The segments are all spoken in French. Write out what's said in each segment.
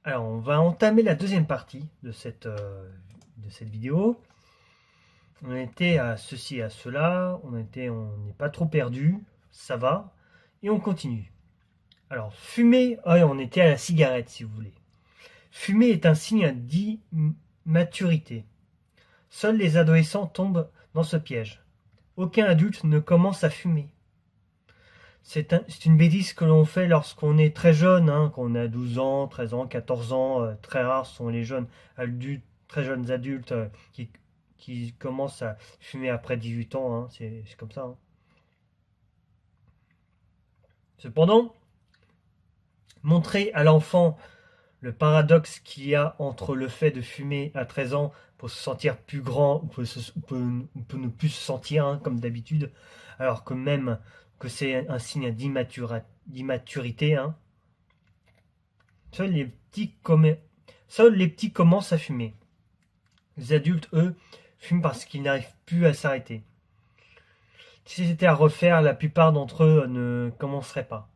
Alors, on va entamer la deuxième partie de cette vidéo. On était à ceci, à cela, on n'est pas trop perdu, ça va, et on continue. Alors, fumer, on était à la cigarette si vous voulez. Fumer est un signe d'immaturité. Seuls les adolescents tombent dans ce piège. Aucun adulte ne commence à fumer. C'est une bêtise que l'on fait lorsqu'on est très jeune, hein, quand on a 12 ans, 13 ans, 14 ans. Très rares sont les jeunes adultes, très jeunes adultes qui commencent à fumer après 18 ans. Hein, c'est comme ça. Hein. Cependant, montrer à l'enfant le paradoxe qu'il y a entre le fait de fumer à 13 ans pour se sentir plus grand, on peut ne plus se sentir hein, comme d'habitude, alors que même que c'est un signe d'immaturité. Hein. Seuls les petits commencent à fumer. Les adultes, eux, fument parce qu'ils n'arrivent plus à s'arrêter. Si c'était à refaire, la plupart d'entre eux ne commenceraient pas.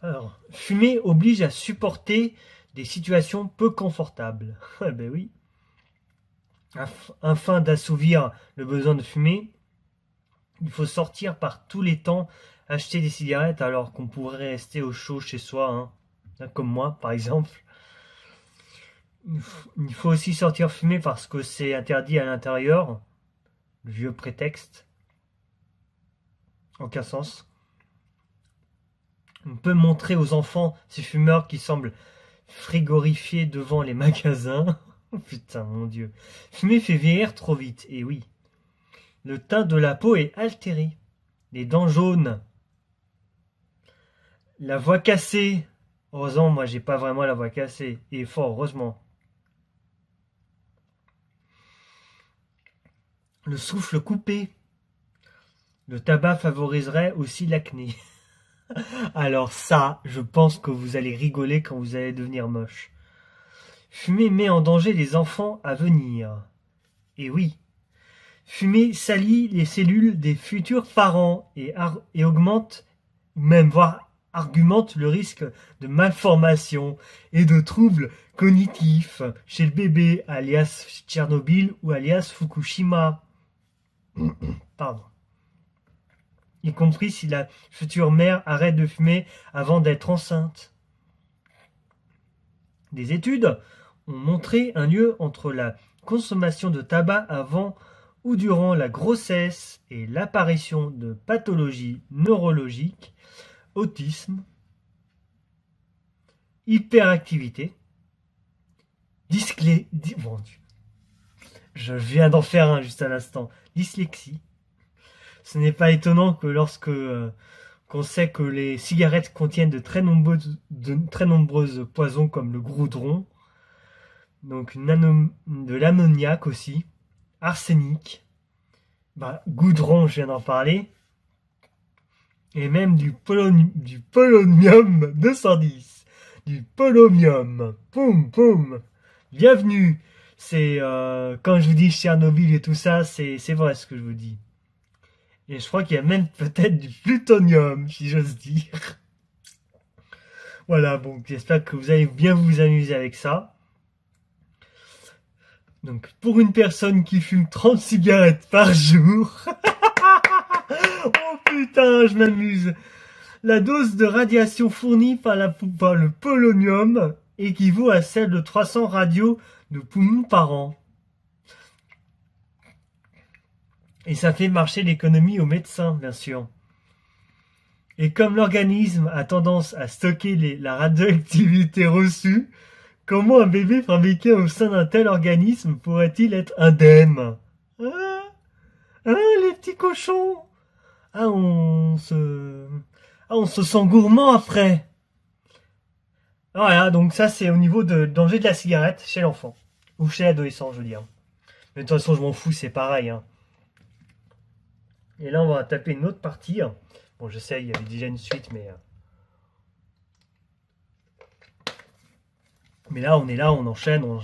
Alors, fumer oblige à supporter des situations peu confortables. Ben oui. Afin d'assouvir le besoin de fumer, il faut sortir par tous les temps, acheter des cigarettes alors qu'on pourrait rester au chaud chez soi, hein, comme moi par exemple. Il faut aussi sortir fumer parce que c'est interdit à l'intérieur. Le vieux prétexte. Aucun sens. On peut montrer aux enfants ces fumeurs qui semblent frigorifiés devant les magasins. Putain, mon Dieu. Fumer fait vieillir trop vite, et oui. Le teint de la peau est altéré. Les dents jaunes. La voix cassée. Heureusement, moi, j'ai pas vraiment la voix cassée. Et fort heureusement. Le souffle coupé. Le tabac favoriserait aussi l'acné. Alors ça, je pense que vous allez rigoler quand vous allez devenir moche. Fumer met en danger les enfants à venir. Et oui. Fumer salit les cellules des futurs parents et augmente, même voire argumente le risque de malformation et de troubles cognitifs chez le bébé, alias Tchernobyl ou alias Fukushima. Pardon. Y compris si la future mère arrête de fumer avant d'être enceinte. Des études ont montré un lien entre la consommation de tabac avant ou durant la grossesse et l'apparition de pathologies neurologiques, autisme, hyperactivité, je viens d'en faire un juste à l'instant, dyslexie. Ce n'est pas étonnant que lorsque qu'on sait que les cigarettes contiennent de très nombreuses poisons comme le goudron, donc de l'ammoniac aussi, arsenic, goudron, je viens d'en parler, et même du polonium 210, du polonium, poum poum, bienvenue. C'est quand je vous dis Tchernobyl et tout ça, c'est vrai ce que je vous dis. Et je crois qu'il y a même peut-être du plutonium, si j'ose dire. Voilà, bon, j'espère que vous allez bien vous amuser avec ça. Donc, pour une personne qui fume 30 cigarettes par jour... oh putain, je m'amuse. La dose de radiation fournie par le polonium équivaut à celle de 300 radios de poumons par an. Et ça fait marcher l'économie aux médecins, bien sûr. Et comme l'organisme a tendance à stocker la radioactivité reçue, comment un bébé fabriqué au sein d'un tel organisme pourrait-il être indemne? Les petits cochons. On se sent gourmand après. Voilà, donc ça c'est au niveau de danger de la cigarette chez l'enfant. Ou chez l'adolescent, je veux dire. Mais de toute façon, je m'en fous, c'est pareil. Hein. Et là, on va taper une autre partie. Bon, je sais, il y avait déjà une suite, mais là, on est là, on enchaîne. Hein,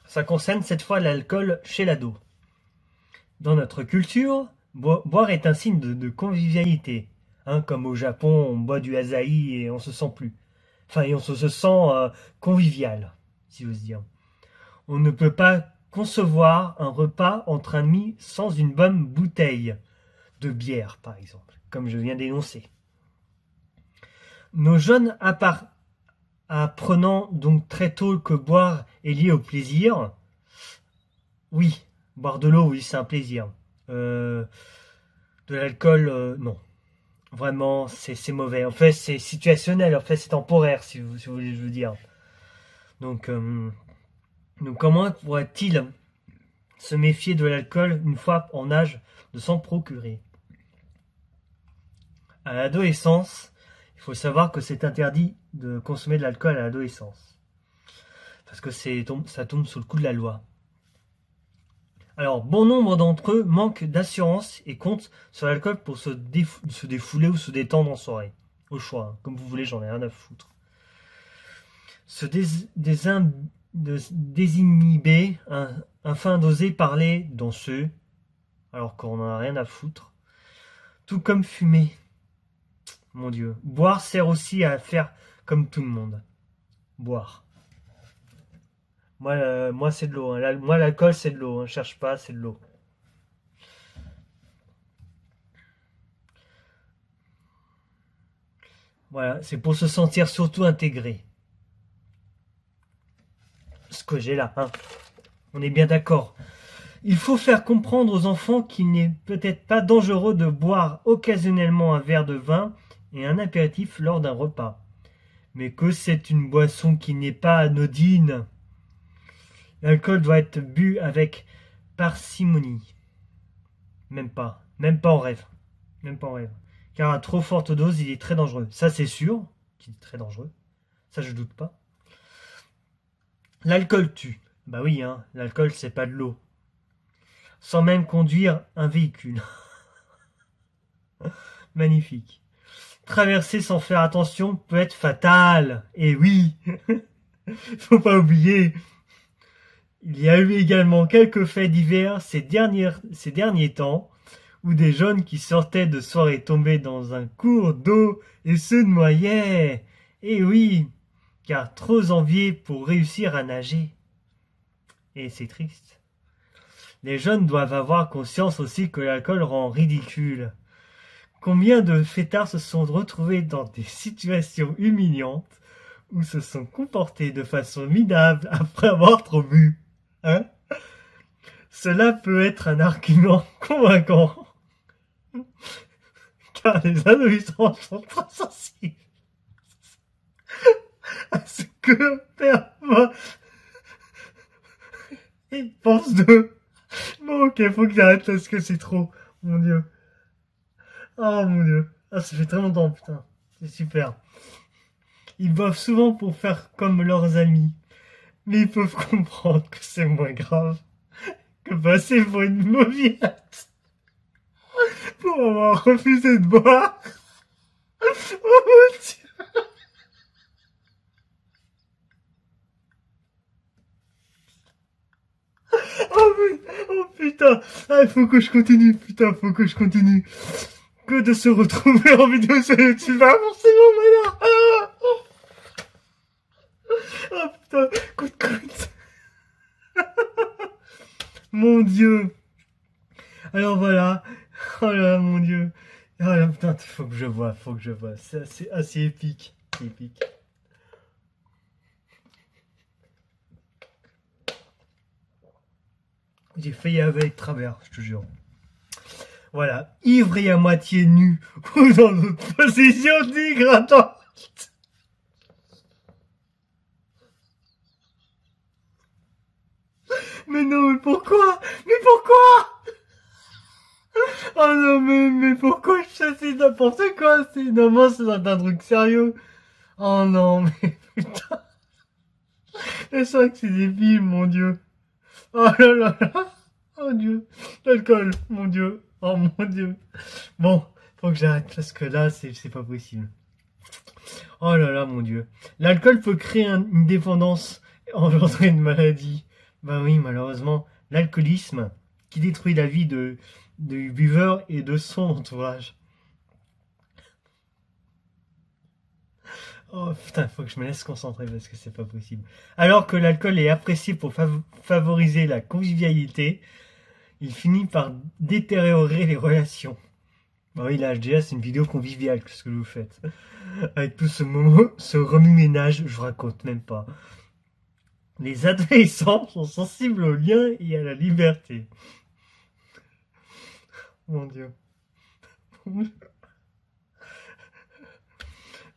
Ça concerne cette fois l'alcool chez l'ado. Dans notre culture, boire est un signe de convivialité. Hein, comme au Japon, on boit du Asahi et on se sent plus. Enfin, et on se sent convivial, si j'ose dire. On ne peut pas concevoir un repas entre amis sans une bonne bouteille de bière, par exemple, comme je viens d'énoncer. Nos jeunes apprenant donc très tôt que boire est lié au plaisir. Oui, boire de l'eau, oui, c'est un plaisir. De l'alcool, non. Vraiment, c'est mauvais. En fait, c'est situationnel. En fait, c'est temporaire, si vous voulez, je veux dire. Donc comment pourrait-il se méfier de l'alcool une fois en âge de s'en procurer? À l'adolescence, il faut savoir que c'est interdit de consommer de l'alcool à l'adolescence. Parce que ça tombe sous le coup de la loi. Alors, bon nombre d'entre eux manquent d'assurance et comptent sur l'alcool pour se défouler ou se détendre en soirée. Au choix, hein. Comme vous voulez, j'en ai rien à foutre. Se désinhiber afin d'oser parler dans ceux, alors qu'on en a rien à foutre. Tout comme fumer. Mon Dieu. Boire sert aussi à faire comme tout le monde. Boire. Moi c'est de l'eau. Hein. Moi, l'alcool, c'est de l'eau. Hein. Cherche pas, c'est de l'eau. Voilà, c'est pour se sentir surtout intégré. Ce que j'ai là, hein. On est bien d'accord. Il faut faire comprendre aux enfants qu'il n'est peut-être pas dangereux de boire occasionnellement un verre de vin et un apéritif lors d'un repas, mais que c'est une boisson qui n'est pas anodine. L'alcool doit être bu avec parcimonie. Même pas en rêve. Même pas en rêve. Car à trop forte dose, il est très dangereux. Ça, c'est sûr qu'il est très dangereux. Ça, je doute pas. L'alcool tue. Bah oui, hein, l'alcool, c'est pas de l'eau. Sans même conduire un véhicule. Magnifique. Traverser sans faire attention peut être fatal. Et oui, faut pas oublier. Il y a eu également quelques faits divers ces derniers temps où des jeunes qui sortaient de soirée tombaient dans un cours d'eau et se noyaient. Et oui, car trop enviés pour réussir à nager. Et c'est triste. Les jeunes doivent avoir conscience aussi que l'alcool rend ridicule. Combien de fêtards se sont retrouvés dans des situations humiliantes où se sont comportés de façon minable après avoir trop bu, hein? Cela peut être un argument convaincant, car les adolescents sont très sensibles à ce que père moi ils pensent d'eux. Bon, ok, faut que j'arrête parce que c'est trop, mon Dieu. Oh mon Dieu. Ah, ça fait très longtemps, putain. C'est super. Ils boivent souvent pour faire comme leurs amis. Mais ils peuvent comprendre que c'est moins grave que passer pour une mauviette. Pour avoir refusé de boire. Oh mon Dieu. Oh putain. Ah, il faut que je continue. Putain, faut que je continue. Que de se retrouver en vidéo sur YouTube. Ah, forcément, voilà. Ah putain, coûte. Mon Dieu. Alors voilà. Oh là, mon Dieu. Oh là, putain, faut que je vois. C'est assez épique. C'est épique. J'ai failli avec travers, je te jure. Voilà. Ivre et à moitié nu. Ou dans une position dégradante. Mais non, mais pourquoi? Oh non, mais pourquoi ça c'est n'importe quoi? Normalement, c'est un truc sérieux. Oh non, mais putain. C'est vrai que c'est débile, mon Dieu. Oh là là là. Oh Dieu. L'alcool, mon Dieu. Oh mon Dieu. Bon, faut que j'arrête parce que là, c'est pas possible. Oh là là, mon Dieu. L'alcool peut créer une dépendance et engendrer une maladie. Bah oui, malheureusement, l'alcoolisme qui détruit la vie du buveur et de son entourage. Oh putain, faut que je me laisse concentrer parce que c'est pas possible. Alors que l'alcool est apprécié pour favoriser la convivialité, il finit par détériorer les relations. Bah oui, la HDA, c'est une vidéo conviviale, ce que vous faites. Avec tout ce remue-ménage, je raconte même pas. Les adolescents sont sensibles au lien et à la liberté. Mon Dieu.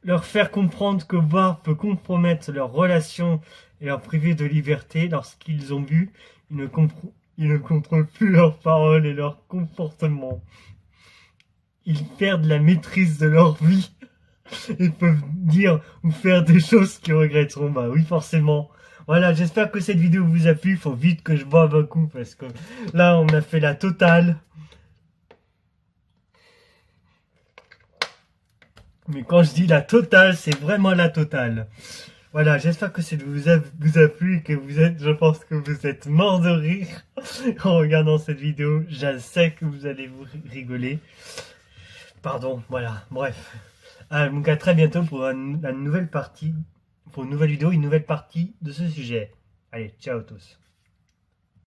Leur faire comprendre que boire peut compromettre leur relation et leur priver de liberté lorsqu'ils ont bu, ils ne contrôlent plus leurs paroles et leurs comportements. Ils perdent la maîtrise de leur vie et peuvent dire ou faire des choses qu'ils regretteront. Bah oui, forcément. Voilà, j'espère que cette vidéo vous a plu. Faut vite que je boive un coup parce que là, on a fait la totale. Mais quand je dis la totale, c'est vraiment la totale. Voilà, j'espère que cette vous a plu et que je pense que vous êtes mort de rire en regardant cette vidéo. Je sais que vous allez vous rigoler. Pardon, voilà, bref. Donc à très bientôt pour une nouvelle partie, pour une nouvelle vidéo, une nouvelle partie de ce sujet. Allez, ciao à tous.